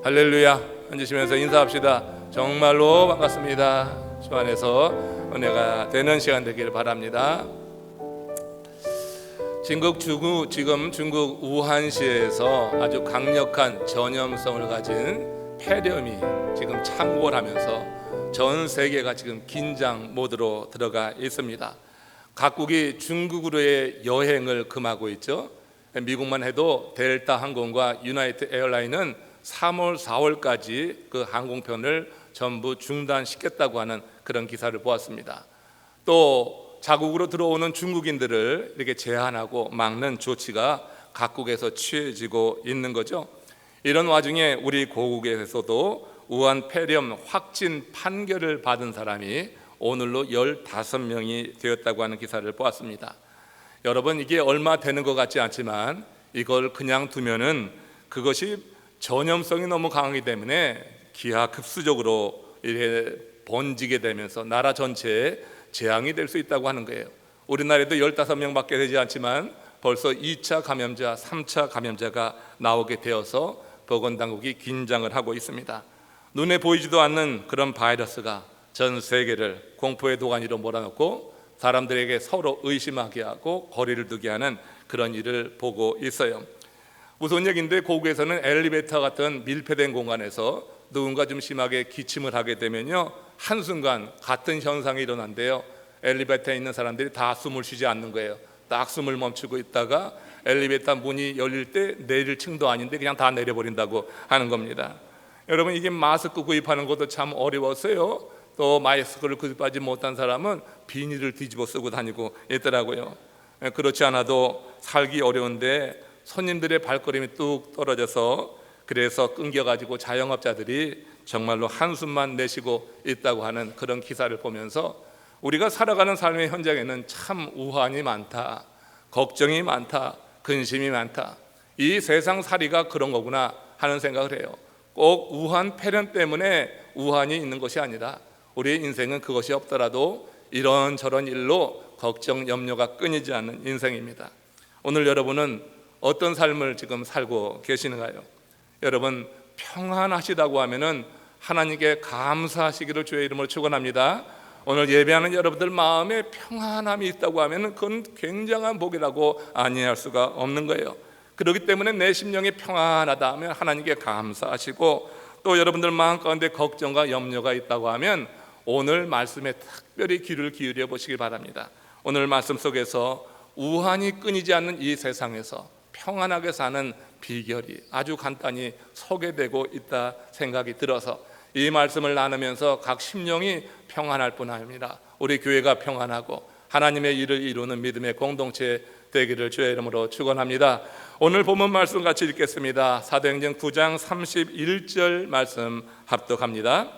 할렐루야. 앉으시면서 인사합시다. 정말로 반갑습니다. 주 안에서 은혜가 되는 시간 되기를 바랍니다. 지금 중국 우한시에서 아주 강력한 전염성을 가진 폐렴이 지금 창궐 하면서 전 세계가 지금 긴장 모드로 들어가 있습니다. 각국이 중국으로의 여행을 금하고 있죠. 미국만 해도 델타 항공과 유나이티드 에어라인은 3월, 4월까지 그 항공편을 전부 중단시켰다고 하는 그런 기사를 보았습니다. 또 자국으로 들어오는 중국인들을 이렇게 제한하고 막는 조치가 각국에서 취해지고 있는 거죠. 이런 와중에 우리 고국에서도 우한 폐렴 확진 판결을 받은 사람이 오늘로 15명이 되었다고 하는 기사를 보았습니다. 여러분, 이게 얼마 되는 것 같지 않지만 이걸 그냥 두면은 그것이 전염성이 너무 강하기 때문에 기하급수적으로 이렇게 번지게 되면서 나라 전체에 재앙이 될 수 있다고 하는 거예요. 우리나라에도 15명밖에 되지 않지만 벌써 2차 감염자, 3차 감염자가 나오게 되어서 보건당국이 긴장을 하고 있습니다. 눈에 보이지도 않는 그런 바이러스가 전 세계를 공포의 도가니로 몰아넣고 사람들에게 서로 의심하게 하고 거리를 두게 하는 그런 일을 보고 있어요. 무서운 얘기인데 고국에서는 엘리베이터 같은 밀폐된 공간에서 누군가 좀 심하게 기침을 하게 되면요, 한순간 같은 현상이 일어난대요. 엘리베이터에 있는 사람들이 다 숨을 쉬지 않는 거예요. 딱 숨을 멈추고 있다가 엘리베이터 문이 열릴 때 내릴 층도 아닌데 그냥 다 내려버린다고 하는 겁니다. 여러분, 이게 마스크 구입하는 것도 참 어려웠어요. 또 마스크를 구입하지 못한 사람은 비닐을 뒤집어 쓰고 다니고 있더라고요. 그렇지 않아도 살기 어려운데 손님들의 발걸음이 뚝 떨어져서 그래서 끊겨가지고 자영업자들이 정말로 한숨만 내쉬고 있다고 하는 그런 기사를 보면서 우리가 살아가는 삶의 현장에는 참 우환이 많다, 걱정이 많다, 근심이 많다. 이 세상살이가 그런 거구나 하는 생각을 해요. 꼭 우한 폐렴 때문에 우환이 있는 것이 아니라 우리의 인생은 그것이 없더라도 이런저런 일로 걱정, 염려가 끊이지 않는 인생입니다. 오늘 여러분은 어떤 삶을 지금 살고 계시는가요? 여러분, 평안하시다고 하면은 하나님께 감사하시기를 주의 이름으로 축원합니다. 오늘 예배하는 여러분들 마음에 평안함이 있다고 하면은 그건 굉장한 복이라고 아니할 수가 없는 거예요. 그렇기 때문에 내 심령이 평안하다 하면 하나님께 감사하시고, 또 여러분들 마음 가운데 걱정과 염려가 있다고 하면 오늘 말씀에 특별히 귀를 기울여 보시기 바랍니다. 오늘 말씀 속에서 우환이 끊이지 않는 이 세상에서 평안하게 사는 비결이 아주 간단히 소개되고 있다 생각이 들어서 이 말씀을 나누면서 각 심령이 평안할 뿐 아니라 우리 교회가 평안하고 하나님의 일을 이루는 믿음의 공동체 되기를 주의 이름으로 축원합니다. 오늘 본문 말씀 같이 읽겠습니다. 사도행전 9장 31절 말씀 합독합니다.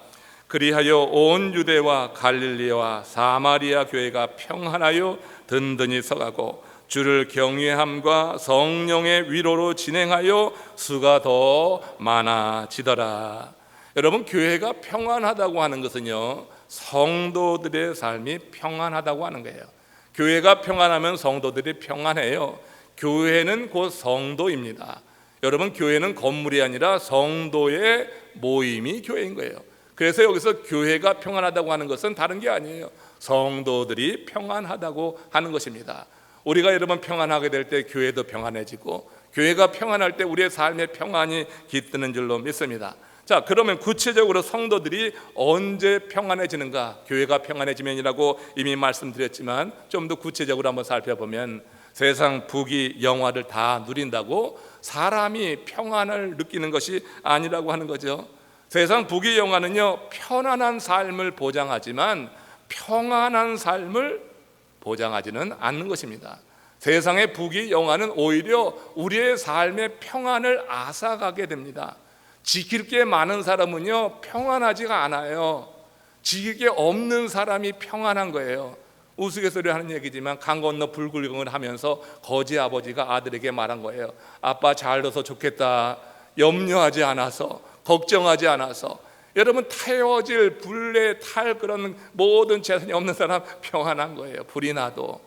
그리하여 온 유대와 갈릴리와 사마리아 교회가 평안하여 든든히 서가고 주를 경외함과 성령의 위로로 진행하여 수가 더 많아지더라. 여러분, 교회가 평안하다고 하는 것은요, 성도들의 삶이 평안하다고 하는 거예요. 교회가 평안하면 성도들이 평안해요. 교회는 곧 성도입니다. 여러분, 교회는 건물이 아니라 성도의 모임이 교회인 거예요. 그래서 여기서 교회가 평안하다고 하는 것은 다른 게 아니에요. 성도들이 평안하다고 하는 것입니다. 우리가 여러분 평안하게 될 때 교회도 평안해지고 교회가 평안할 때 우리의 삶의 평안이 깃드는 줄로 믿습니다. 자, 그러면 구체적으로 성도들이 언제 평안해지는가? 교회가 평안해지면이라고 이미 말씀드렸지만 좀 더 구체적으로 한번 살펴보면 세상 부귀 영화를 다 누린다고 사람이 평안을 느끼는 것이 아니라고 하는 거죠. 세상 부귀 영화는요, 편안한 삶을 보장하지만 평안한 삶을 보장하지는 않는 것입니다. 세상의 부귀 영화는 오히려 우리의 삶의 평안을 앗아가게 됩니다. 지킬 게 많은 사람은요, 평안하지가 않아요. 지킬 게 없는 사람이 평안한 거예요. 우스갯소리를 하는 얘기지만 강 건너 불굴경을 하면서 거지 아버지가 아들에게 말한 거예요. 아빠 잘 둬서 좋겠다. 염려하지 않아서, 걱정하지 않아서. 여러분, 태워질 불에 탈 그런 모든 재산이 없는 사람 평안한 거예요. 불이 나도.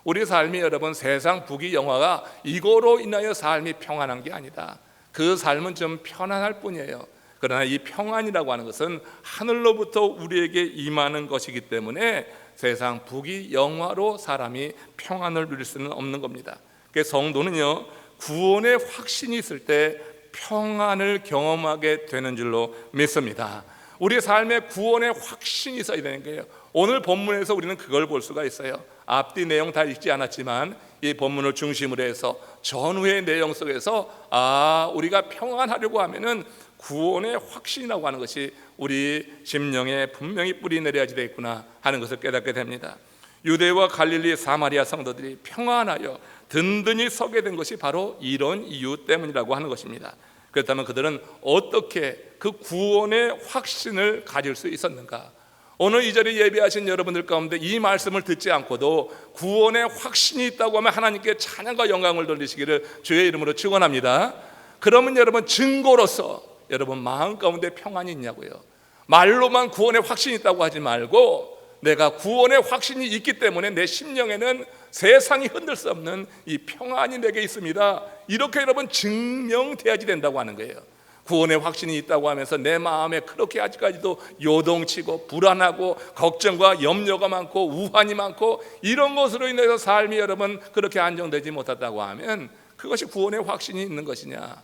우리 삶이 여러분 세상 부귀 영화가 이거로 인하여 삶이 평안한 게 아니다. 그 삶은 좀 편안할 뿐이에요. 그러나 이 평안이라고 하는 것은 하늘로부터 우리에게 임하는 것이기 때문에 세상 부귀 영화로 사람이 평안을 누릴 수는 없는 겁니다. 그래서 성도는요, 구원의 확신이 있을 때 평안을 경험하게 되는 줄로 믿습니다. 우리 삶에 구원의 확신이 있어야 되는 거예요. 오늘 본문에서 우리는 그걸 볼 수가 있어요. 앞뒤 내용 다 읽지 않았지만 이 본문을 중심으로 해서 전후의 내용 속에서 우리가 평안하려고 하면은 구원의 확신이라고 하는 것이 우리 심령에 분명히 뿌리 내려야지 되겠구나 하는 것을 깨닫게 됩니다. 유대와 갈릴리 사마리아 성도들이 평안하여 든든히 서게 된 것이 바로 이런 이유 때문이라고 하는 것입니다. 그렇다면 그들은 어떻게 그 구원의 확신을 가질 수 있었는가? 오늘 이 자리에 예배하신 여러분들 가운데 이 말씀을 듣지 않고도 구원의 확신이 있다고 하면 하나님께 찬양과 영광을 돌리시기를 주의 이름으로 축원합니다. 그러면 여러분 증거로서 여러분 마음 가운데 평안이 있냐고요. 말로만 구원의 확신이 있다고 하지 말고 내가 구원의 확신이 있기 때문에 내 심령에는 세상이 흔들 수 없는 이 평안이 내게 있습니다. 이렇게 여러분 증명돼야지 된다고 하는 거예요. 구원의 확신이 있다고 하면서 내 마음에 그렇게 아직까지도 요동치고 불안하고 걱정과 염려가 많고 우환이 많고 이런 것으로 인해서 삶이 여러분 그렇게 안정되지 못하다고 하면 그것이 구원의 확신이 있는 것이냐?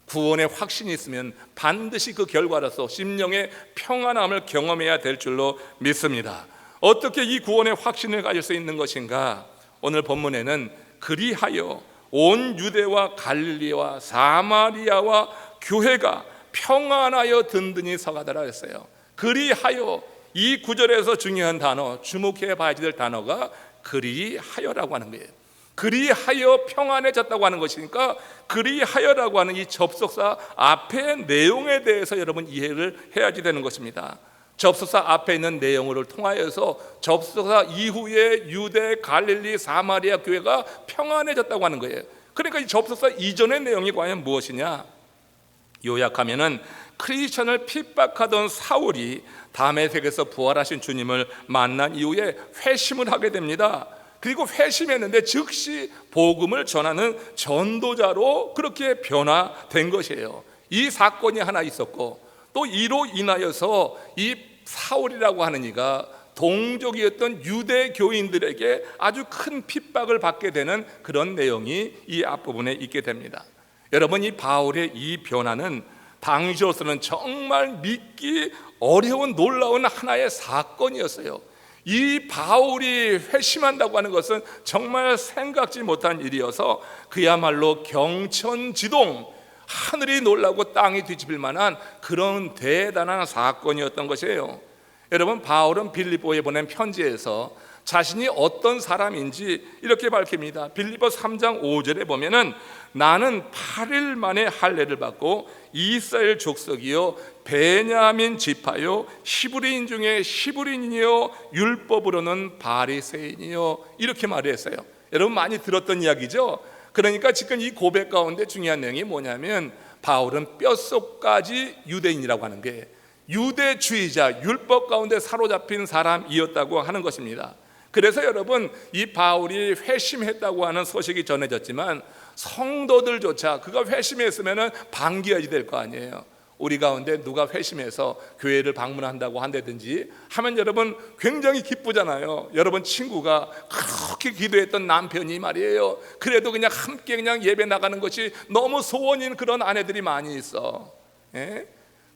구원의 확신이 있으면 반드시 그 결과로서 심령의 평안함을 경험해야 될 줄로 믿습니다. 어떻게 이 구원의 확신을 가질 수 있는 것인가? 오늘 본문에는 그리하여 온 유대와 갈릴리와 사마리아와 교회가 평안하여 든든히 서가더라 했어요. 그리하여, 이 구절에서 중요한 단어, 주목해 봐야 될 단어가 그리하여라고 하는 거예요. 그리하여 평안해졌다고 하는 것이니까 그리하여라고 하는 이 접속사 앞의 내용에 대해서 여러분 이해를 해야지 되는 것입니다. 접속사 앞에 있는 내용을 통하여서 접속사 이후에 유대, 갈릴리, 사마리아 교회가 평안해졌다고 하는 거예요. 그러니까 이 접속사 이전의 내용이 과연 무엇이냐? 요약하면은 크리스천을 핍박하던 사울이 다메섹에서 부활하신 주님을 만난 이후에 회심을 하게 됩니다. 그리고 회심했는데 즉시 복음을 전하는 전도자로 그렇게 변화된 것이에요. 이 사건이 하나 있었고 또 이로 인하여서 이 사울이라고 하는 이가 동족이었던 유대 교인들에게 아주 큰 핍박을 받게 되는 그런 내용이 이 앞부분에 있게 됩니다. 여러분, 이 바울의 이 변화는 당시로서는 정말 믿기 어려운 놀라운 하나의 사건이었어요. 이 바울이 회심한다고 하는 것은 정말 생각지 못한 일이어서 그야말로 경천지동, 하늘이 놀라고 땅이 뒤집힐 만한 그런 대단한 사건이었던 것이에요. 여러분, 바울은 빌립보에 보낸 편지에서 자신이 어떤 사람인지 이렇게 밝힙니다. 빌립보 3장 5절에 보면은 나는 8일 만에 할례를 받고 이스라엘 족속이요 베냐민 지파요 히브리인 중에 히브리인이요 율법으로는 바리새인이요 이렇게 말했어요. 여러분 많이 들었던 이야기죠. 그러니까 지금 이 고백 가운데 중요한 내용이 뭐냐면 바울은 뼛속까지 유대인이라고 하는 게 유대주의자, 율법 가운데 사로잡힌 사람이었다고 하는 것입니다. 그래서 여러분 이 바울이 회심했다고 하는 소식이 전해졌지만 성도들조차 그가 회심했으면 반겨야지 될 거 아니에요. 우리 가운데 누가 회심해서 교회를 방문한다고 한다든지 하면 여러분 굉장히 기쁘잖아요. 여러분 친구가 그렇게 기도했던 남편이 말이에요, 그래도 그냥 함께 그냥 예배 나가는 것이 너무 소원인 그런 아내들이 많이 있어. 예?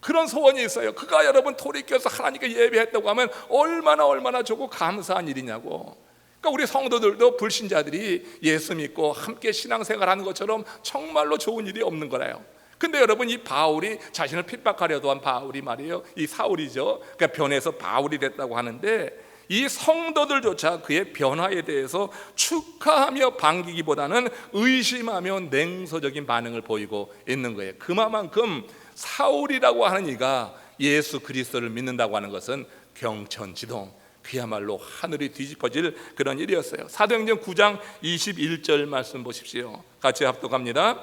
그런 소원이 있어요. 그가 여러분 돌이켜서 하나님께 예배했다고 하면 얼마나 좋고 감사한 일이냐고. 그러니까 우리 성도들도 불신자들이 예수 믿고 함께 신앙생활하는 것처럼 정말로 좋은 일이 없는 거라요. 근데 여러분 이 바울이 자신을 핍박하려도 한 바울이 말이에요, 이 사울이죠. 그러니까 변해서 바울이 됐다고 하는데 이 성도들조차 그의 변화에 대해서 축하하며 반기기보다는 의심하며 냉소적인 반응을 보이고 있는 거예요. 그만큼 사울이라고 하는 이가 예수 그리스도를 믿는다고 하는 것은 경천지동, 그야말로 하늘이 뒤집어질 그런 일이었어요. 사도행전 9장 21절 말씀 보십시오. 같이 합독합니다.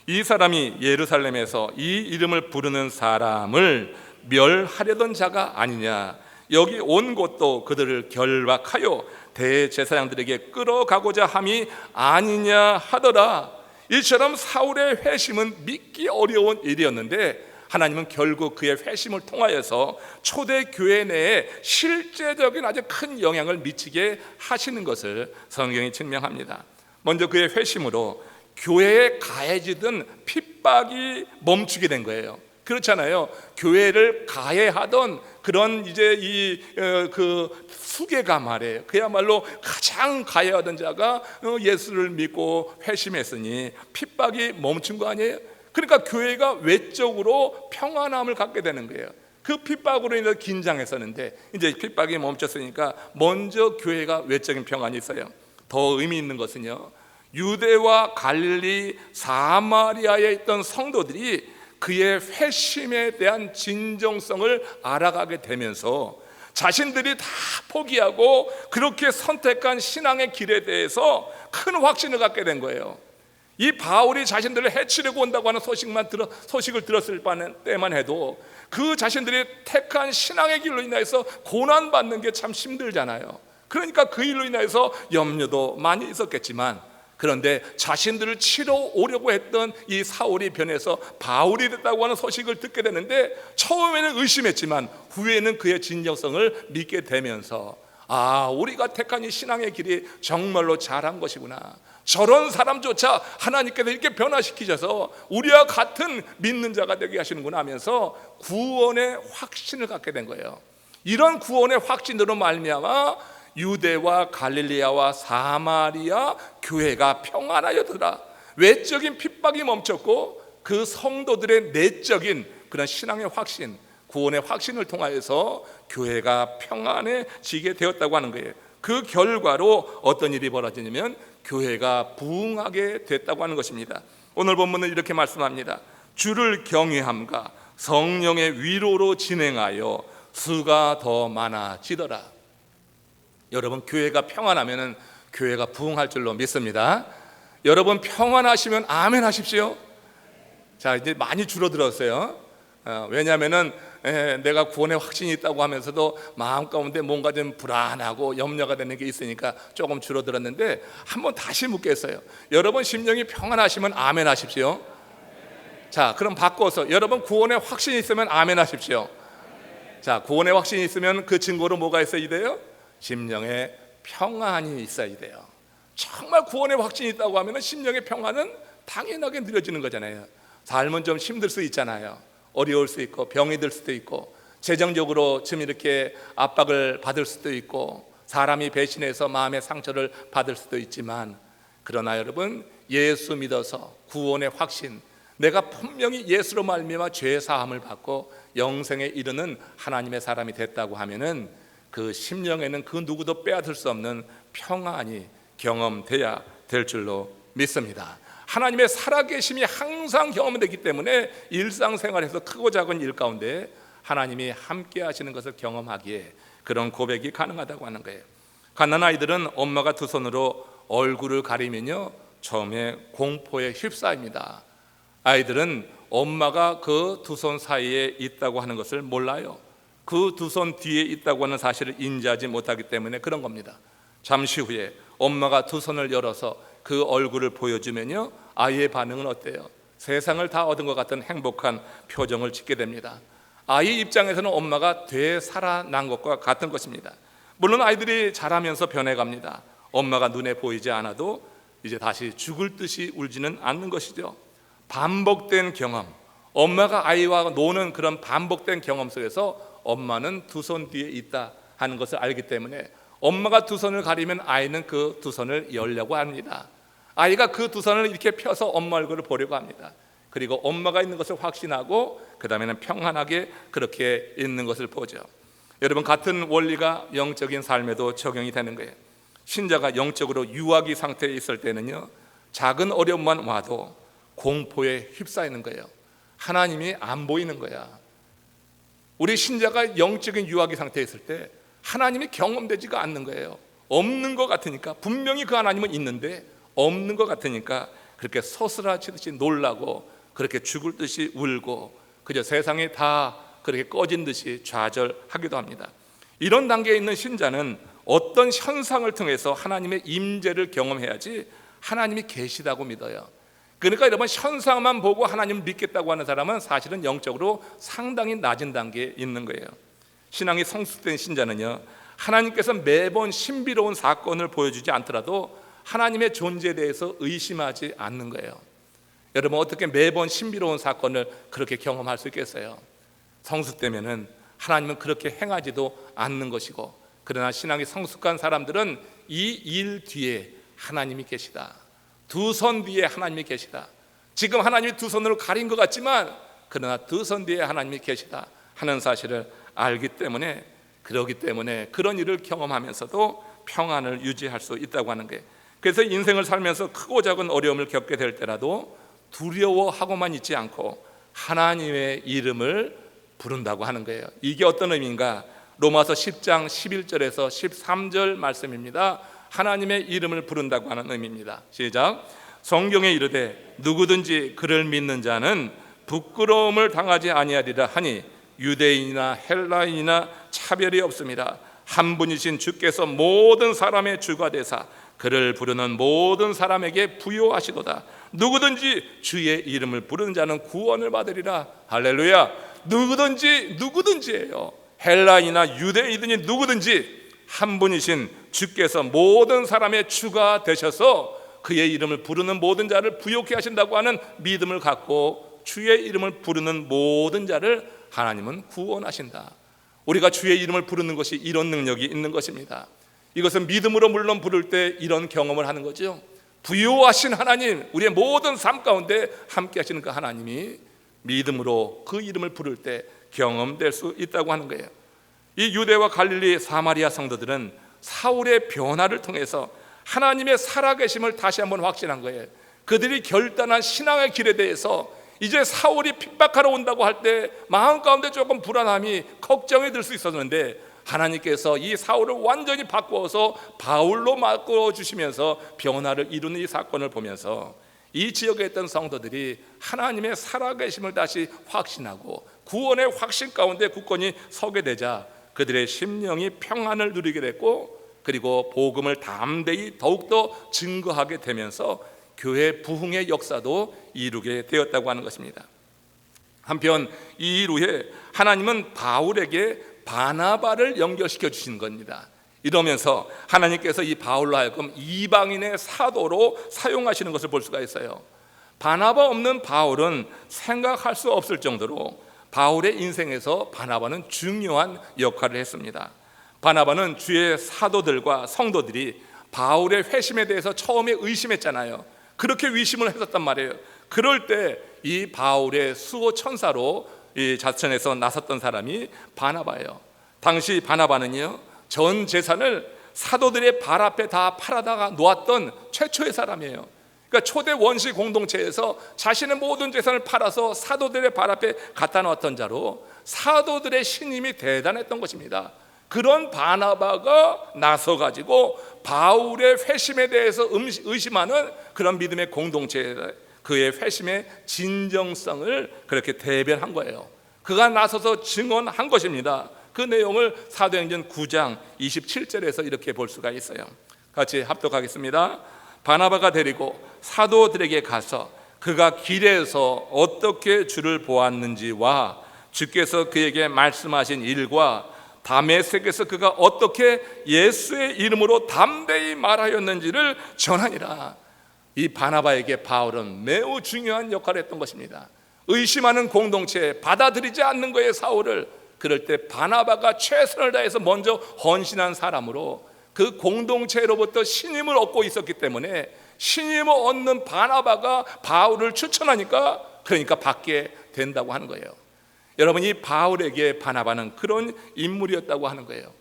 이 사람이 예루살렘에서 이 이름을 부르는 사람을 멸하려던 자가 아니냐, 여기 온 곳도 그들을 결박하여 대제사장들에게 끌어가고자 함이 아니냐 하더라. 이처럼 사울의 회심은 믿기 어려운 일이었는데 하나님은 결국 그의 회심을 통하여서 초대 교회 내에 실제적인 아주 큰 영향을 미치게 하시는 것을 성경이 증명합니다. 먼저 그의 회심으로 교회에 가해지던 핍박이 멈추게 된 거예요. 그렇잖아요. 교회를 가해하던 그런 이제 그 수괴가 말이에요. 그야말로 가장 가해하던 자가 예수를 믿고 회심했으니 핍박이 멈춘 거 아니에요? 그러니까 교회가 외적으로 평안함을 갖게 되는 거예요. 그 핍박으로 인해서 긴장했었는데 이제 핍박이 멈췄으니까 먼저 교회가 외적인 평안이 있어요. 더 의미 있는 것은요, 유대와 갈릴리, 사마리아에 있던 성도들이 그의 회심에 대한 진정성을 알아가게 되면서 자신들이 다 포기하고 그렇게 선택한 신앙의 길에 대해서 큰 확신을 갖게 된 거예요. 이 바울이 자신들을 해치려고 온다고 하는 소식을 들었을 때만 해도 그 자신들이 택한 신앙의 길로 인해서 고난받는 게 참 힘들잖아요. 그러니까 그 일로 인해서 염려도 많이 있었겠지만, 그런데 자신들을 치러 오려고 했던 이 사울이 변해서 바울이 됐다고 하는 소식을 듣게 되는데, 처음에는 의심했지만 후에는 그의 진정성을 믿게 되면서, 우리가 택한 이 신앙의 길이 정말로 잘한 것이구나, 저런 사람조차 하나님께서 이렇게 변화시키셔서 우리와 같은 믿는 자가 되게 하시는구나 하면서 구원의 확신을 갖게 된 거예요. 이런 구원의 확신으로 말미암아 유대와 갈릴리아와 사마리아 교회가 평안하여더라. 외적인 핍박이 멈췄고 그 성도들의 내적인 그런 신앙의 확신, 구원의 확신을 통하여서 교회가 평안해지게 되었다고 하는 거예요. 그 결과로 어떤 일이 벌어지냐면 교회가 부흥하게 됐다고 하는 것입니다. 오늘 본문은 이렇게 말씀합니다. 주를 경외함과 성령의 위로로 진행하여 수가 더 많아지더라. 여러분, 교회가 평안하면 교회가 부흥할 줄로 믿습니다. 여러분 평안하시면 아멘 하십시오. 자, 이제 많이 줄어들었어요. 왜냐하면은 내가 구원의 확신이 있다고 하면서도 마음 가운데 뭔가 좀 불안하고 염려가 되는 게 있으니까 조금 줄어들었는데, 한번 다시 묻겠어요. 여러분 심령이 평안하시면 아멘 하십시오. 자, 그럼 바꿔서 여러분 구원의 확신이 있으면 아멘 하십시오. 자, 구원의 확신이 있으면 그 증거로 뭐가 있어야 돼요? 심령의 평안이 있어야 돼요. 정말 구원의 확신이 있다고 하면 심령의 평안은 당연하게 누려지는 거잖아요. 삶은 좀 힘들 수 있잖아요. 어려울 수 있고 병이 들 수도 있고 재정적으로 좀 이렇게 압박을 받을 수도 있고 사람이 배신해서 마음의 상처를 받을 수도 있지만, 그러나 여러분 예수 믿어서 구원의 확신, 내가 분명히 예수로 말미암아 죄 사함을 받고 영생에 이르는 하나님의 사람이 됐다고 하면은 그 심령에는 그 누구도 빼앗을 수 없는 평안이 경험돼야 될 줄로 믿습니다. 하나님의 살아계심이 항상 경험되기 때문에 일상생활에서 크고 작은 일 가운데 하나님이 함께 하시는 것을 경험하기에 그런 고백이 가능하다고 하는 거예요. 갓난아이들은 엄마가 두 손으로 얼굴을 가리면요 처음에 공포에 휩싸입니다. 아이들은 엄마가 그 두 손 사이에 있다고 하는 것을 몰라요. 그 두 손 뒤에 있다고 하는 사실을 인지하지 못하기 때문에 그런 겁니다. 잠시 후에 엄마가 두 손을 열어서 그 얼굴을 보여주면요 아이의 반응은 어때요? 세상을 다 얻은 것 같은 행복한 표정을 짓게 됩니다. 아이 입장에서는 엄마가 되살아난 것과 같은 것입니다. 물론 아이들이 자라면서 변해갑니다. 엄마가 눈에 보이지 않아도 이제 다시 죽을 듯이 울지는 않는 것이죠. 반복된 경험, 엄마가 아이와 노는 그런 반복된 경험 속에서 엄마는 두 손 뒤에 있다 하는 것을 알기 때문에 엄마가 두 손을 가리면 아이는 그 두 손을 열려고 합니다. 아이가 그 두 손을 이렇게 펴서 엄마 얼굴을 보려고 합니다. 그리고 엄마가 있는 것을 확신하고 그 다음에는 평안하게 그렇게 있는 것을 보죠. 여러분, 같은 원리가 영적인 삶에도 적용이 되는 거예요. 신자가 영적으로 유아기 상태에 있을 때는요 작은 어려움만 와도 공포에 휩싸이는 거예요. 하나님이 안 보이는 거야. 우리 신자가 영적인 유아기 상태에 있을 때 하나님이 경험되지가 않는 거예요. 없는 것 같으니까, 분명히 그 하나님은 있는데 없는 것 같으니까 그렇게 서스라치듯이 놀라고 그렇게 죽을 듯이 울고 그저 세상이 다 그렇게 꺼진 듯이 좌절하기도 합니다. 이런 단계에 있는 신자는 어떤 현상을 통해서 하나님의 임재를 경험해야지 하나님이 계시다고 믿어요. 그러니까 여러분, 현상만 보고 하나님을 믿겠다고 하는 사람은 사실은 영적으로 상당히 낮은 단계에 있는 거예요. 신앙이 성숙된 신자는요, 하나님께서 매번 신비로운 사건을 보여주지 않더라도 하나님의 존재에 대해서 의심하지 않는 거예요. 여러분, 어떻게 매번 신비로운 사건을 그렇게 경험할 수 있겠어요? 성숙되면은 하나님은 그렇게 행하지도 않는 것이고, 그러나 신앙이 성숙한 사람들은 이 일 뒤에 하나님이 계시다, 두 손 뒤에 하나님이 계시다, 지금 하나님이 두 손으로 가린 것 같지만 그러나 두 손 뒤에 하나님이 계시다 하는 사실을 알기 때문에, 그러기 때문에 그런 일을 경험하면서도 평안을 유지할 수 있다고 하는 거예요. 그래서 인생을 살면서 크고 작은 어려움을 겪게 될 때라도 두려워하고만 있지 않고 하나님의 이름을 부른다고 하는 거예요. 이게 어떤 의미인가? 로마서 10장 11절에서 13절 말씀입니다. 하나님의 이름을 부른다고 하는 의미입니다. 시작. 성경에 이르되 누구든지 그를 믿는 자는 부끄러움을 당하지 아니하리라 하니 유대인이나 헬라인이나 차별이 없습니다. 한 분이신 주께서 모든 사람의 주가 되사 그를 부르는 모든 사람에게 부요하시도다. 누구든지 주의 이름을 부르는 자는 구원을 받으리라. 할렐루야. 누구든지예요. 헬라인이나 유대인이든지 누구든지 한 분이신 주께서 모든 사람의 주가 되셔서 그의 이름을 부르는 모든 자를 부요케 하신다고 하는 믿음을 갖고 주의 이름을 부르는 모든 자를 하나님은 구원하신다. 우리가 주의 이름을 부르는 것이 이런 능력이 있는 것입니다. 이것은 믿음으로 물론 부를 때 이런 경험을 하는 거죠. 부요하신 하나님, 우리의 모든 삶 가운데 함께 하시는 그 하나님이 믿음으로 그 이름을 부를 때 경험될 수 있다고 하는 거예요. 이 유대와 갈릴리 사마리아 성도들은 사울의 변화를 통해서 하나님의 살아계심을 다시 한번 확신한 거예요. 그들이 결단한 신앙의 길에 대해서 이제 사울이 핍박하러 온다고 할 때 마음 가운데 조금 불안함이, 걱정이 들 수 있었는데 하나님께서 이 사울을 완전히 바꾸어서 바울로 바꿔주시면서 변화를 이루는 이 사건을 보면서 이 지역에 있던 성도들이 하나님의 살아계심을 다시 확신하고 구원의 확신 가운데 굳건히 서게 되자 그들의 심령이 평안을 누리게 됐고, 그리고 복음을 담대히 더욱더 증거하게 되면서 교회 부흥의 역사도 이루게 되었다고 하는 것입니다. 한편 이 일 후에 하나님은 바울에게 바나바를 연결시켜 주신 겁니다. 이러면서 하나님께서 이 바울로 하여금 이방인의 사도로 사용하시는 것을 볼 수가 있어요. 바나바 없는 바울은 생각할 수 없을 정도로 바울의 인생에서 바나바는 중요한 역할을 했습니다. 바나바는 주의 사도들과 성도들이 바울의 회심에 대해서 처음에 의심했잖아요. 그렇게 의심을 했었단 말이에요. 그럴 때 이 바울의 수호 천사로 이 자천에서 나섰던 사람이 바나바예요. 당시 바나바는요, 전 재산을 사도들의 발 앞에 다 팔아다가 놓았던 최초의 사람이에요. 그러니까 초대 원시 공동체에서 자신의 모든 재산을 팔아서 사도들의 발 앞에 갖다 놓았던 자로 사도들의 신임이 대단했던 것입니다. 그런 바나바가 나서가지고 바울의 회심에 대해서 의심하는 그런 믿음의 공동체에 그의 회심의 진정성을 그렇게 대변한 거예요. 그가 나서서 증언한 것입니다. 그 내용을 사도행전 9장 27절에서 이렇게 볼 수가 있어요. 같이 합독하겠습니다. 바나바가 데리고 사도들에게 가서 그가 길에서 어떻게 주를 보았는지와 주께서 그에게 말씀하신 일과 다메섹에서 그가 어떻게 예수의 이름으로 담대히 말하였는지를 전하니라. 이 바나바에게 바울은 매우 중요한 역할을 했던 것입니다. 의심하는 공동체, 받아들이지 않는 거예요, 사울을. 그럴 때 바나바가 최선을 다해서 먼저 헌신한 사람으로 그 공동체로부터 신임을 얻고 있었기 때문에 신임을 얻는 바나바가 바울을 추천하니까, 그러니까 받게 된다고 하는 거예요. 여러분, 이 바울에게 바나바는 그런 인물이었다고 하는 거예요.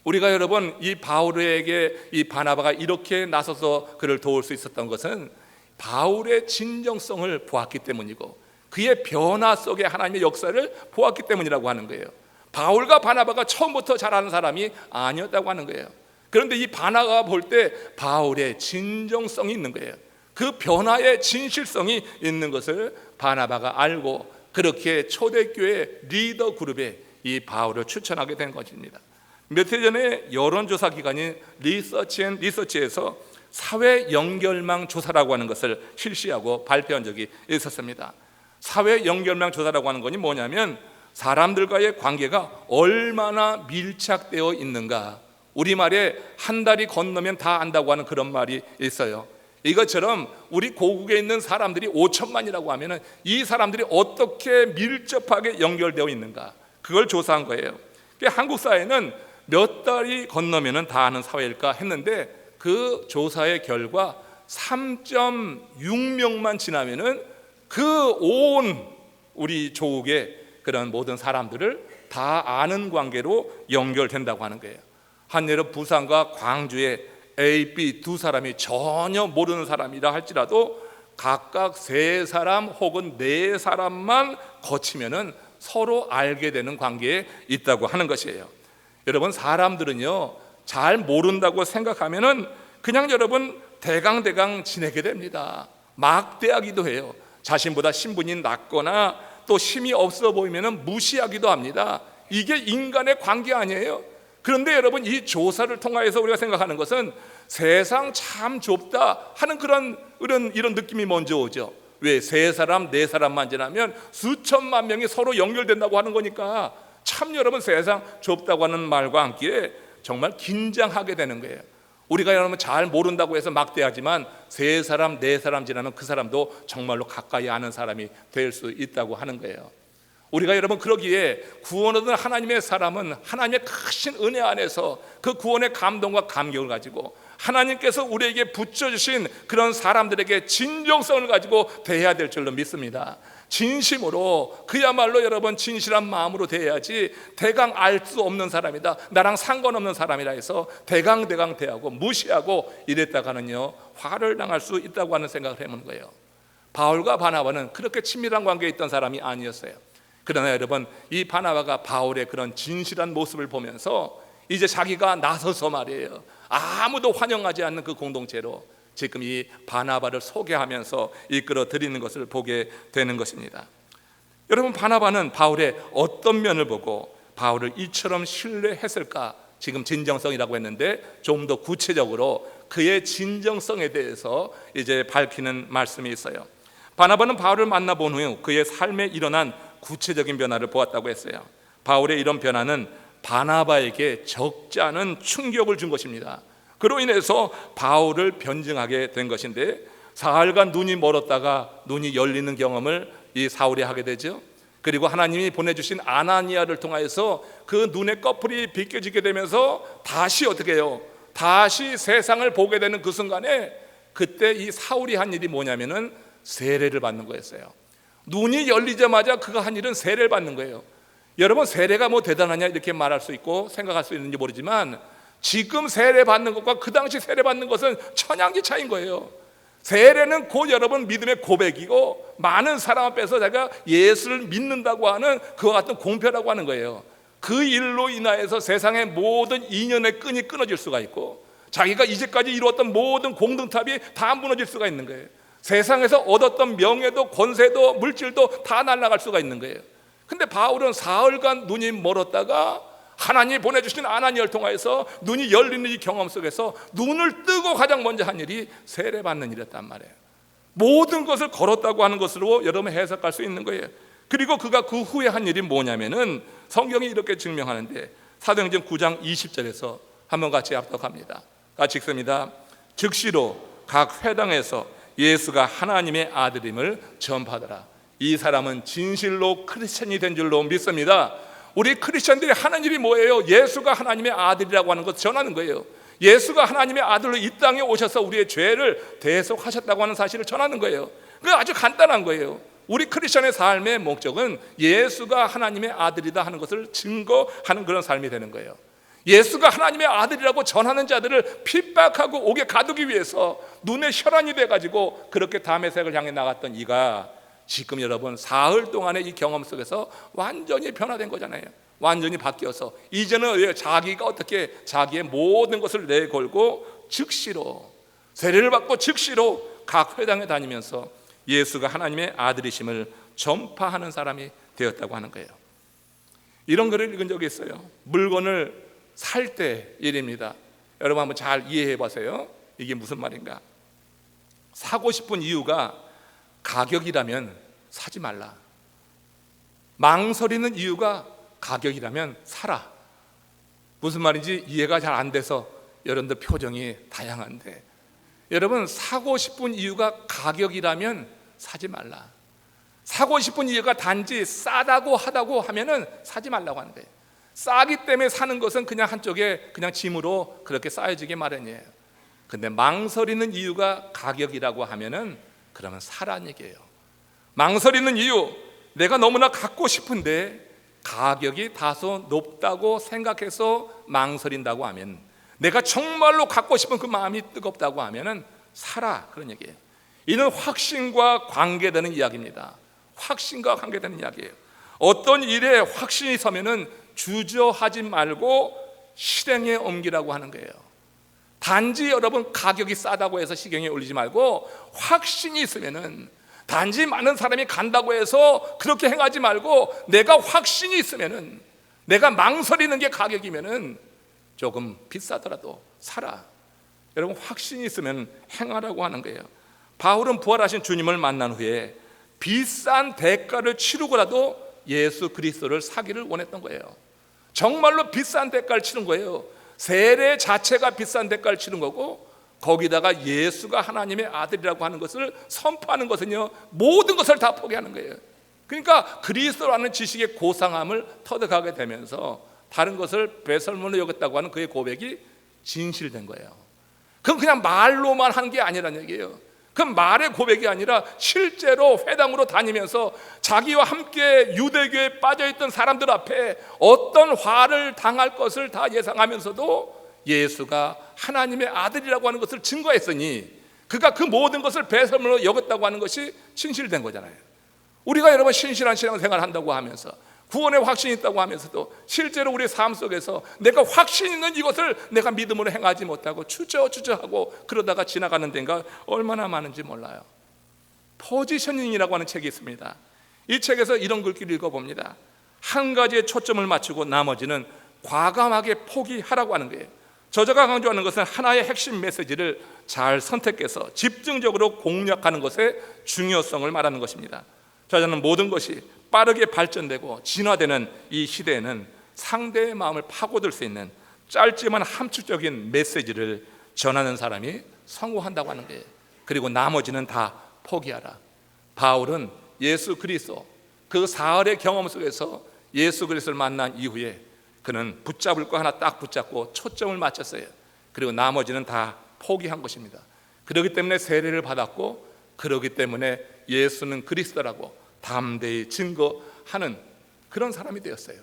우리가 여러분, 이 바울에게 이 바나바가 이렇게 나서서 그를 도울 수 있었던 것은 바울의 진정성을 보았기 때문이고 그의 변화 속에 하나님의 역사를 보았기 때문이라고 하는 거예요. 바울과 바나바가 처음부터 잘하는 사람이 아니었다고 하는 거예요. 그런데 이 바나바가 볼 때 바울의 진정성이 있는 거예요. 그 변화의 진실성이 있는 것을 바나바가 알고 그렇게 초대교회 리더 그룹에 이 바울을 추천하게 된 것입니다. 몇 해 전에 여론조사 기관인 리서치에서 사회 연결망 조사라고 하는 것을 실시하고 발표한 적이 있었습니다. 사회 연결망 조사라고 하는 것이 뭐냐면 사람들과의 관계가 얼마나 밀착되어 있는가, 우리말에 한 달이 건너면 다 안다고 하는 그런 말이 있어요. 이것처럼 우리 고국에 있는 사람들이 5천만이라고 하면 이 사람들이 어떻게 밀접하게 연결되어 있는가, 그걸 조사한 거예요. 한국 사회는 몇 달이 건너면 다 아는 사회일까 했는데 그 조사의 결과 3.6명만 지나면은 그 온 우리 조국의 그런 모든 사람들을 다 아는 관계로 연결된다고 하는 거예요. 한예로 부산과 광주에 A, B 두 사람이 전혀 모르는 사람이라 할지라도 각각 3사람 혹은 4사람만 거치면은 서로 알게 되는 관계에 있다고 하는 것이에요. 여러분, 사람들은요 잘 모른다고 생각하면은 그냥 여러분 대강대강 지내게 됩니다. 막대하기도 해요. 자신보다 신분이 낮거나 또 힘이 없어 보이면은 무시하기도 합니다. 이게 인간의 관계 아니에요? 그런데 여러분, 이 조사를 통해서 우리가 생각하는 것은 세상 참 좁다 하는 이런 느낌이 먼저 오죠. 왜? 3사람, 4사람만 지나면 수천만 명이 서로 연결된다고 하는 거니까 참 여러분, 세상 좁다고 하는 말과 함께 정말 긴장하게 되는 거예요. 우리가 여러분 잘 모른다고 해서 막대하지만 3사람, 4사람 지나면 그 사람도 정말로 가까이 아는 사람이 될 수 있다고 하는 거예요. 우리가 여러분 그러기에 구원 얻은 하나님의 사람은 하나님의 크신 은혜 안에서 그 구원의 감동과 감격을 가지고 하나님께서 우리에게 붙여주신 그런 사람들에게 진정성을 가지고 대해야 될 줄로 믿습니다. 진심으로, 그야말로 여러분 진실한 마음으로 대해야지 대강 알 수 없는 사람이다, 나랑 상관없는 사람이라 해서 대강 대하고 무시하고 이랬다가는요 화를 당할 수 있다고 하는 생각을 해보는 거예요. 바울과 바나바는 그렇게 친밀한 관계에 있던 사람이 아니었어요. 그러나 여러분, 이 바나바가 바울의 그런 진실한 모습을 보면서 이제 자기가 나서서 말이에요, 아무도 환영하지 않는 그 공동체로 지금 이 바나바를 소개하면서 이끌어 드리는 것을 보게 되는 것입니다. 여러분, 바나바는 바울의 어떤 면을 보고 바울을 이처럼 신뢰했을까? 지금 진정성이라고 했는데 좀 더 구체적으로 그의 진정성에 대해서 이제 밝히는 말씀이 있어요. 바나바는 바울을 만나본 후 그의 삶에 일어난 구체적인 변화를 보았다고 했어요. 바울의 이런 변화는 바나바에게 적지 않은 충격을 준 것입니다. 그로 인해서 바울을 변증하게 된 것인데, 사흘간 눈이 멀었다가 눈이 열리는 경험을 이 사울이 하게 되죠. 그리고 하나님이 보내주신 아나니아를 통하여서 그 눈의 꺼풀이 비껴지게 되면서 다시 어떻게 해요? 다시 세상을 보게 되는 그 순간에 그때 이 사울이 한 일이 뭐냐면은 세례를 받는 거였어요. 눈이 열리자마자 그가 한 일은 세례를 받는 거예요. 여러분, 세례가 뭐 대단하냐 이렇게 말할 수 있고 생각할 수 있는지 모르지만 지금 세례 받는 것과 그 당시 세례 받는 것은 천양지 차이인 거예요. 세례는 곧 여러분 믿음의 고백이고 많은 사람 앞에서 자기가 예수를 믿는다고 하는 그와 같은 공표라고 하는 거예요. 그 일로 인하여서 세상의 모든 인연의 끈이 끊어질 수가 있고 자기가 이제까지 이루었던 모든 공동탑이 다 무너질 수가 있는 거예요. 세상에서 얻었던 명예도 권세도 물질도 다 날아갈 수가 있는 거예요. 근데 바울은 사흘간 눈이 멀었다가 하나님이 보내주신 아나니아를 통해서 눈이 열리는 이 경험 속에서 눈을 뜨고 가장 먼저 한 일이 세례받는 일이었단 말이에요. 모든 것을 걸었다고 하는 것으로 여러분 해석할 수 있는 거예요. 그리고 그가 그 후에 한 일이 뭐냐면은 성경이 이렇게 증명하는데 사도행전 9장 20절에서 한번 같이 합독합니다. 같이 읽습니다. 즉시로 각 회당에서 예수가 하나님의 아들임을 전파하더라. 이 사람은 진실로 크리스천이 된 줄로 믿습니다. 우리 크리스천들이 하는 일이 뭐예요? 예수가 하나님의 아들이라고 하는 것을 전하는 거예요. 예수가 하나님의 아들로 이 땅에 오셔서 우리의 죄를 대속하셨다고 하는 사실을 전하는 거예요. 그게 아주 간단한 거예요. 우리 크리스천의 삶의 목적은 예수가 하나님의 아들이다 하는 것을 증거하는 그런 삶이 되는 거예요. 예수가 하나님의 아들이라고 전하는 자들을 핍박하고 옥에 가두기 위해서 눈에 혈안이 돼가지고 그렇게 다메섹을 향해 나갔던 이가 지금 여러분 사흘 동안의 이 경험 속에서 완전히 변화된 거잖아요. 완전히 바뀌어서 이제는 자기가 어떻게 자기의 모든 것을 내걸고 즉시로 세례를 받고 즉시로 각 회당에 다니면서 예수가 하나님의 아들이심을 전파하는 사람이 되었다고 하는 거예요. 이런 글을 읽은 적이 있어요. 물건을 살 때 일입니다. 여러분 한번 잘 이해해 보세요. 이게 무슨 말인가? 사고 싶은 이유가 가격이라면 사지 말라. 망설이는 이유가 가격이라면 사라. 무슨 말인지 이해가 잘 안 돼서 여러분들 표정이 다양한데, 여러분, 사고 싶은 이유가 가격이라면 사지 말라. 사고 싶은 이유가 단지 싸다고 하다고 하면은 사지 말라고 하는 거예요. 싸기 때문에 사는 것은 그냥 한쪽에 그냥 짐으로 그렇게 쌓여지게 마련이에요. 근데 망설이는 이유가 가격이라고 하면은 그러면 사라는 얘기예요. 망설이는 이유, 내가 너무나 갖고 싶은데 가격이 다소 높다고 생각해서 망설인다고 하면, 내가 정말로 갖고 싶은 그 마음이 뜨겁다고 하면은 사라, 그런 얘기예요. 이는 확신과 관계되는 이야기입니다. 확신과 관계되는 이야기예요. 어떤 일에 확신이 서면은 주저하지 말고 실행에 옮기라고 하는 거예요. 단지 여러분 가격이 싸다고 해서 시경에 올리지 말고, 확신이 있으면은, 단지 많은 사람이 간다고 해서 그렇게 행하지 말고, 내가 확신이 있으면은, 내가 망설이는 게 가격이면은 조금 비싸더라도 사라. 여러분, 확신이 있으면 행하라고 하는 거예요. 바울은 부활하신 주님을 만난 후에 비싼 대가를 치르고라도 예수 그리스도를 사기를 원했던 거예요. 정말로 비싼 대가를 치른 거예요. 세례 자체가 비싼 대가를 치른 거고, 거기다가 예수가 하나님의 아들이라고 하는 것을 선포하는 것은요, 모든 것을 다 포기하는 거예요. 그러니까 그리스도라는 지식의 고상함을 터득하게 되면서 다른 것을 배설물로 여겼다고 하는 그의 고백이 진실된 거예요. 그건 그냥 말로만 한 게 아니라는 얘기예요. 그건 말의 고백이 아니라 실제로 회당으로 다니면서 자기와 함께 유대교에 빠져있던 사람들 앞에 어떤 화를 당할 것을 다 예상하면서도 예수가 하나님의 아들이라고 하는 것을 증거했으니, 그가 그 모든 것을 배설물로 여겼다고 하는 것이 진실된 거잖아요. 우리가 여러분 신실한 신앙생활을 한다고 하면서, 구원의 확신이 있다고 하면서도 실제로 우리의 삶 속에서 내가 확신 있는 이것을 내가 믿음으로 행하지 못하고 주저하고 그러다가 지나가는 데가 얼마나 많은지 몰라요. 포지셔닝이라고 하는 책이 있습니다. 이 책에서 이런 글귀를 읽어봅니다. 한 가지에 초점을 맞추고 나머지는 과감하게 포기하라고 하는 거예요. 저자가 강조하는 것은 하나의 핵심 메시지를 잘 선택해서 집중적으로 공략하는 것의 중요성을 말하는 것입니다. 저자는 모든 것이 빠르게 발전되고 진화되는 이 시대에는 상대의 마음을 파고들 수 있는 짧지만 함축적인 메시지를 전하는 사람이 성공한다고 하는 거예요. 그리고 나머지는 다 포기하라. 바울은 예수 그리스도 그 사흘의 경험 속에서 예수 그리스도를 만난 이후에 그는 붙잡을 거 하나 딱 붙잡고 초점을 맞췄어요. 그리고 나머지는 다 포기한 것입니다. 그렇기 때문에 세례를 받았고, 그렇기 때문에 예수는 그리스도라고 담대히 증거하는 그런 사람이 되었어요.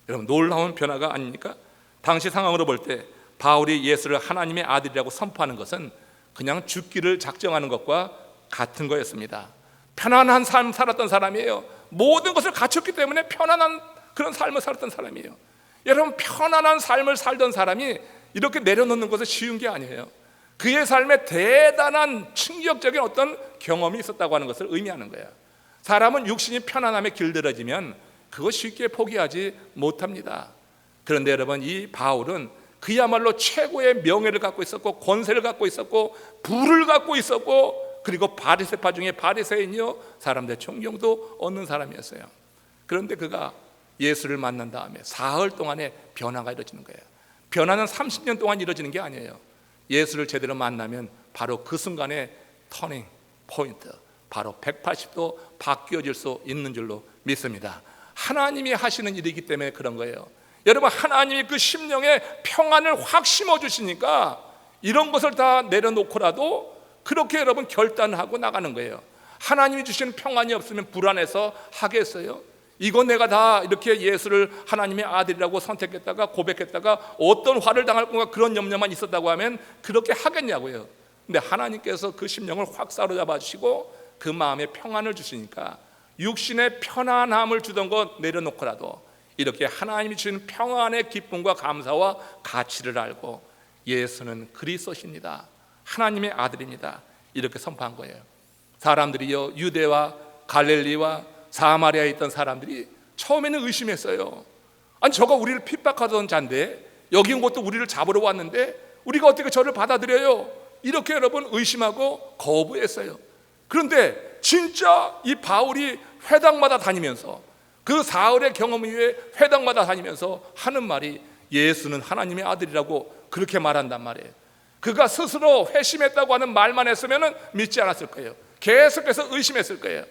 여러분, 놀라운 변화가 아닙니까? 당시 상황으로 볼 때 바울이 예수를 하나님의 아들이라고 선포하는 것은 그냥 죽기를 작정하는 것과 같은 거였습니다. 편안한 삶 살았던 사람이에요. 모든 것을 갖췄기 때문에 편안한 그런 삶을 살았던 사람이에요. 여러분, 편안한 삶을 살던 사람이 이렇게 내려놓는 것은 쉬운 게 아니에요. 그의 삶에 대단한 충격적인 어떤 경험이 있었다고 하는 것을 의미하는 거예요. 사람은 육신이 편안함에 길들어지면 그거 쉽게 포기하지 못합니다. 그런데 여러분, 이 바울은 그야말로 최고의 명예를 갖고 있었고, 권세를 갖고 있었고, 부를 갖고 있었고, 그리고 바리새파 중에 바리새인이요, 사람들의 존경도 얻는 사람이었어요. 그런데 그가 예수를 만난 다음에 사흘 동안의 변화가 이루어지는 거예요. 변화는 30년 동안 이루어지는 게 아니에요. 예수를 제대로 만나면 바로 그 순간에 터닝 포인트, 바로 180도 바뀌어질 수 있는 줄로 믿습니다. 하나님이 하시는 일이기 때문에 그런 거예요. 여러분, 하나님이 그 심령에 평안을 확 심어주시니까 이런 것을 다 내려놓고라도 그렇게 여러분 결단하고 나가는 거예요. 하나님이 주시는 평안이 없으면 불안해서 하겠어요? 이거 내가 다 이렇게 예수를 하나님의 아들이라고 선택했다가 고백했다가 어떤 화를 당할 건가 그런 염려만 있었다고 하면 그렇게 하겠냐고요. 근데 하나님께서 그 심령을 확 사로잡아 주시고 그 마음에 평안을 주시니까 육신의 편안함을 주던 것 내려놓고라도 이렇게 하나님이 주시는 평안의 기쁨과 감사와 가치를 알고 예수는 그리스도십니다, 하나님의 아들입니다, 이렇게 선포한 거예요. 사람들이요, 유대와 갈릴리와 사마리아에 있던 사람들이 처음에는 의심했어요. 아니, 저가 우리를 핍박하던 자인데, 여기 온 것도 우리를 잡으러 왔는데 우리가 어떻게 저를 받아들여요? 이렇게 여러분 의심하고 거부했어요. 그런데 진짜 이 바울이 회당마다 다니면서 그 사흘의 경험 이후에 회당마다 다니면서 하는 말이 예수는 하나님의 아들이라고 그렇게 말한단 말이에요. 그가 스스로 회심했다고 하는 말만 했으면 믿지 않았을 거예요. 계속해서 의심했을 거예요.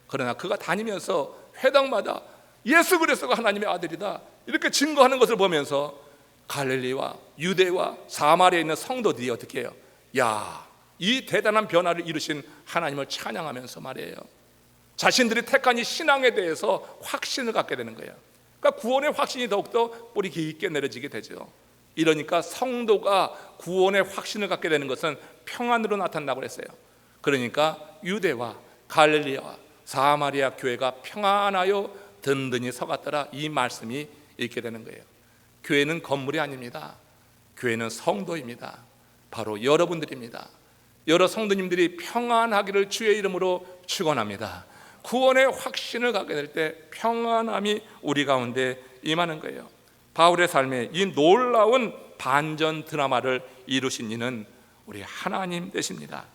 그러나 그가 다니면서 회당마다 예수 그리스도가 하나님의 아들이다 이렇게 증거하는 것을 보면서 갈릴리와 유대와 사마리아에 있는 성도들이 어떻게 해요? 야, 이 대단한 변화를 이루신 하나님을 찬양하면서 말이에요, 자신들이 택한 이 신앙에 대해서 확신을 갖게 되는 거예요. 그러니까 구원의 확신이 더욱더 뿌리 깊게 내려지게 되죠. 이러니까 성도가 구원의 확신을 갖게 되는 것은 평안으로 나타난다고 했어요. 그러니까 유대와 갈릴리와 사마리아 교회가 평안하여 든든히 서갔더라, 이 말씀이 있게 되는 거예요. 교회는 건물이 아닙니다. 교회는 성도입니다. 바로 여러분들입니다. 여러 성도님들이 평안하기를 주의 이름으로 축원합니다. 구원의 확신을 갖게 될 때 평안함이 우리 가운데 임하는 거예요. 바울의 삶에 이 놀라운 반전 드라마를 이루신 이는 우리 하나님 되십니다.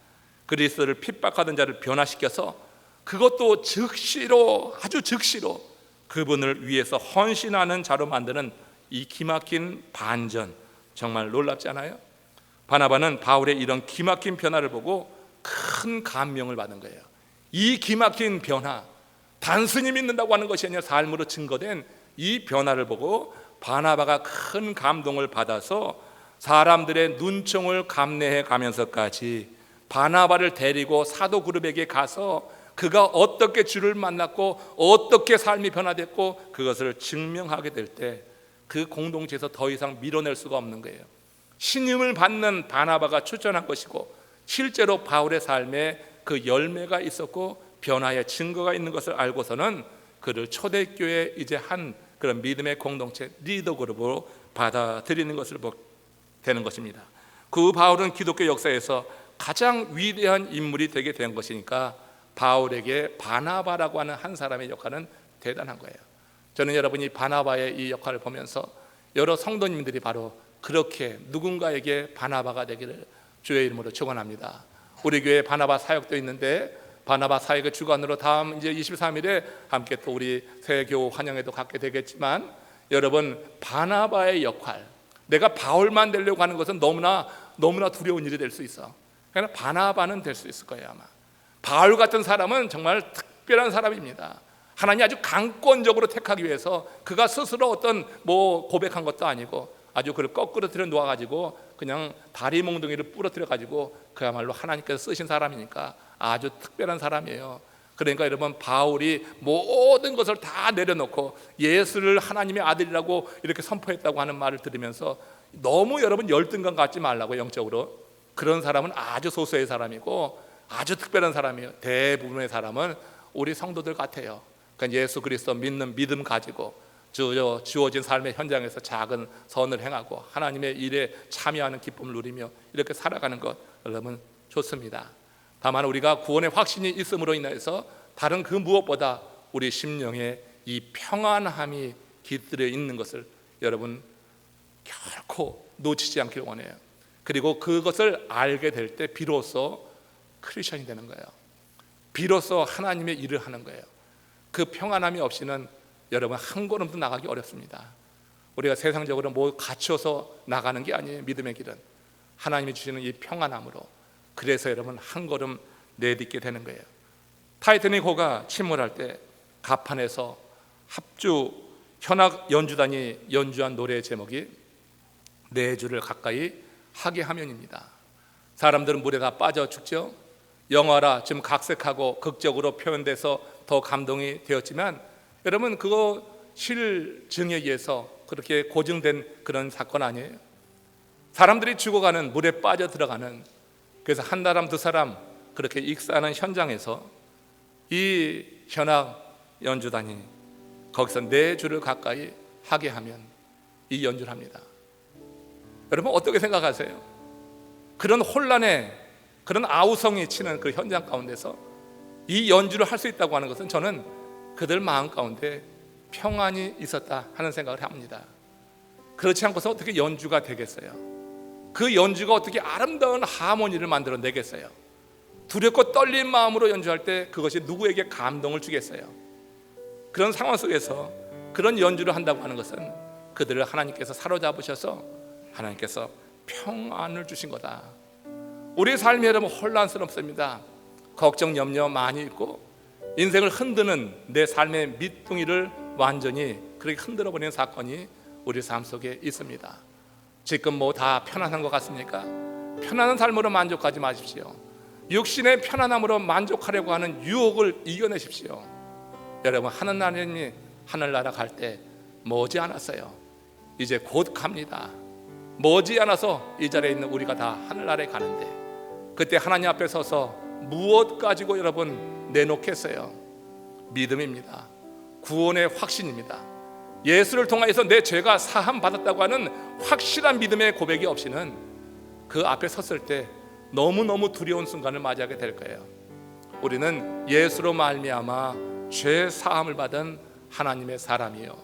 그리스도를 핍박하던 자를 변화시켜서 그것도 즉시로, 아주 즉시로 그분을 위해서 헌신하는 자로 만드는 이 기막힌 반전, 정말 놀랍지 않아요? 바나바는 바울의 이런 기막힌 변화를 보고 큰 감명을 받은 거예요. 이 기막힌 변화, 단순히 믿는다고 하는 것이 아니라 삶으로 증거된 이 변화를 보고 바나바가 큰 감동을 받아서 사람들의 눈총을 감내해 가면서까지 바나바를 데리고 사도 그룹에게 가서 그가 어떻게 주를 만났고 어떻게 삶이 변화됐고 그것을 증명하게 될 때 그 공동체에서 더 이상 밀어낼 수가 없는 거예요. 신임을 받는 바나바가 추천한 것이고 실제로 바울의 삶에 그 열매가 있었고 변화의 증거가 있는 것을 알고서는 그를 초대교회 이제 한 그런 믿음의 공동체 리더 그룹으로 받아들이는 것을 되는 것입니다. 그 바울은 기독교 역사에서 가장 위대한 인물이 되게 된 것이니까 바울에게 바나바라고 하는 한 사람의 역할은 대단한 거예요. 저는 여러분이 바나바의 이 역할을 보면서 여러 성도님들이 바로 그렇게 누군가에게 바나바가 되기를 주의 이름으로 축원합니다. 우리 교회에 바나바 사역도 있는데 바나바 사역의 주관으로 다음 이제 23일에 함께 또 우리 새교 환영회도 갖게 되겠지만, 여러분 바나바의 역할, 내가 바울만 되려고 하는 것은 너무나 두려운 일이 될 수 있어. 그러나 바나바는 될 수 있을 거예요. 아마 바울 같은 사람은 정말 특별한 사람입니다. 하나님이 아주 강권적으로 택하기 위해서 그가 스스로 어떤 고백한 것도 아니고 아주 그를 거꾸로 들여 놓아가지고 그냥 다리 몽둥이를 부러뜨려 가지고 그야말로 하나님께서 쓰신 사람이니까 아주 특별한 사람이에요. 그러니까 여러분 바울이 모든 것을 다 내려놓고 예수를 하나님의 아들이라고 이렇게 선포했다고 하는 말을 들으면서 너무 여러분 열등감 갖지 말라고. 영적으로 그런 사람은 아주 소수의 사람이고 아주 특별한 사람이에요. 대부분의 사람은 우리 성도들 같아요. 그러니까 예수 그리스도 믿는 믿음 가지고 주어진 삶의 현장에서 작은 선을 행하고 하나님의 일에 참여하는 기쁨을 누리며 이렇게 살아가는 것 여러분 좋습니다. 다만 우리가 구원의 확신이 있음으로 인해서 다른 그 무엇보다 우리 심령에 이 평안함이 깃들여 있는 것을 여러분 결코 놓치지 않길 원해요. 그리고 그것을 알게 될 때 비로소 크리스천이 되는 거예요. 비로소 하나님의 일을 하는 거예요. 그 평안함이 없이는 여러분 한 걸음도 나가기 어렵습니다. 우리가 세상적으로 갖춰서 나가는 게 아니에요. 믿음의 길은 하나님이 주시는 이 평안함으로, 그래서 여러분 한 걸음 내딛게 되는 거예요. 타이타닉호가 침몰할 때 갑판에서 합주 현악 연주단이 연주한 노래의 제목이 네 주를 가까이 하게 하면입니다. 사람들은 물에 다 빠져 죽죠. 영화라 좀 각색하고 극적으로 표현돼서 더 감동이 되었지만 여러분 그거 실증에 의해서 그렇게 고증된 그런 사건 아니에요. 사람들이 죽어가는, 물에 빠져 들어가는, 그래서 한 사람 두 사람 그렇게 익사하는 현장에서 이 현악 연주단이 거기서 네 주를 가까이 하게 하면 이 연주를 합니다. 여러분 어떻게 생각하세요? 그런 혼란에, 그런 아우성이 치는 그 현장 가운데서 이 연주를 할 수 있다고 하는 것은 저는 그들 마음 가운데 평안이 있었다 하는 생각을 합니다. 그렇지 않고서 어떻게 연주가 되겠어요? 그 연주가 어떻게 아름다운 하모니를 만들어내겠어요? 두렵고 떨린 마음으로 연주할 때 그것이 누구에게 감동을 주겠어요? 그런 상황 속에서 그런 연주를 한다고 하는 것은 그들을 하나님께서 사로잡으셔서 하나님께서 평안을 주신 거다. 우리 삶이 여러분 혼란스럽습니다. 걱정 염려 많이 있고 인생을 흔드는 내 삶의 밑둥이를 완전히 그렇게 흔들어버리는 사건이 우리 삶 속에 있습니다. 지금 뭐 다 편안한 것 같습니까? 편안한 삶으로 만족하지 마십시오. 육신의 편안함으로 만족하려고 하는 유혹을 이겨내십시오. 여러분, 하나님이 하늘나라 갈 때 머지않았어요. 이제 곧 갑니다. 머지않아서 이 자리에 있는 우리가 다 하늘나라에 가는데, 그때 하나님 앞에 서서 무엇 가지고 여러분 내놓겠어요? 믿음입니다. 구원의 확신입니다. 예수를 통하여서 내 죄가 사함 받았다고 하는 확실한 믿음의 고백이 없이는 그 앞에 섰을 때 너무너무 두려운 순간을 맞이하게 될 거예요. 우리는 예수로 말미암아 죄 사함을 받은 하나님의 사람이요,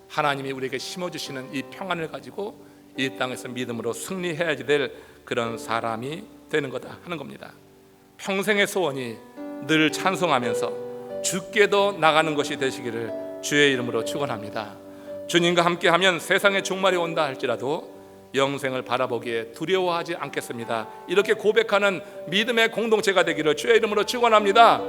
하나님이 우리에게 심어주시는 이 평안을 가지고 이 땅에서 믿음으로 승리해야지 될 그런 사람이 되는 거다 하는 겁니다. 평생의 소원이 늘 찬송하면서 주께도 나가는 것이 되시기를 주의 이름으로 축원합니다. 주님과 함께하면 세상의 종말이 온다 할지라도 영생을 바라보기에 두려워하지 않겠습니다. 이렇게 고백하는 믿음의 공동체가 되기를 주의 이름으로 축원합니다.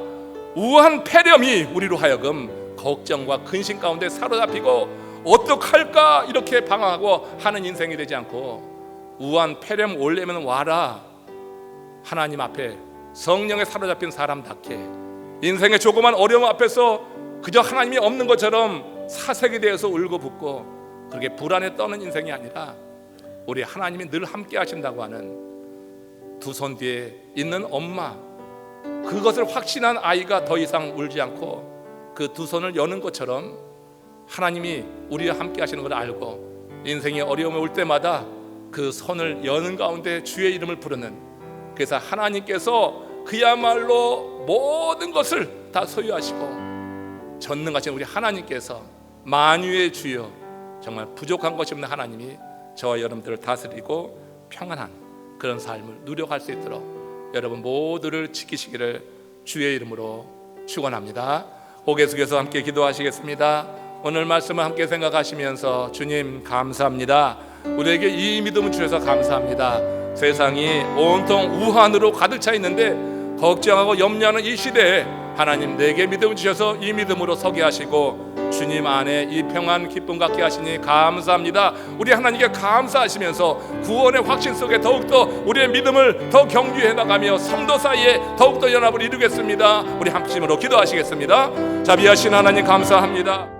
우한 폐렴이 우리로 하여금 걱정과 근심 가운데 사로잡히고 어떡할까 이렇게 방황하고 하는 인생이 되지 않고, 우한 폐렴 올려면 와라, 하나님 앞에 성령에 사로잡힌 사람답게 인생의 조그만 어려움 앞에서 그저 하나님이 없는 것처럼 사색이 되어서 울고붓고 그렇게 불안에 떠는 인생이 아니라, 우리 하나님이 늘 함께 하신다고 하는 두 손 뒤에 있는 엄마, 그것을 확신한 아이가 더 이상 울지 않고 그 두 손을 여는 것처럼 하나님이 우리와 함께 하시는 걸 알고 인생이 어려움이 올 때마다 그 손을 여는 가운데 주의 이름을 부르는, 그래서 하나님께서 그야말로 모든 것을 다 소유하시고 전능하신 우리 하나님께서 만유의 주여, 정말 부족한 것이 없는 하나님이 저와 여러분들을 다스리고 평안한 그런 삶을 누려갈 수 있도록 여러분 모두를 지키시기를 주의 이름으로 축원합니다. 고개 숙여서 함께 기도하시겠습니다. 오늘 말씀을 함께 생각하시면서, 주님 감사합니다. 우리에게 이 믿음을 주셔서 감사합니다. 세상이 온통 우환으로 가득 차 있는데 걱정하고 염려하는 이 시대에 하나님 내게 믿음을 주셔서 이 믿음으로 서게 하시고 주님 안에 이 평안 기쁨 갖게 하시니 감사합니다. 우리 하나님께 감사하시면서 구원의 확신 속에 더욱더 우리의 믿음을 더 경주해 나가며 성도 사이에 더욱더 연합을 이루겠습니다. 우리 함께 힘으로 기도하시겠습니다. 자비하신 하나님 감사합니다.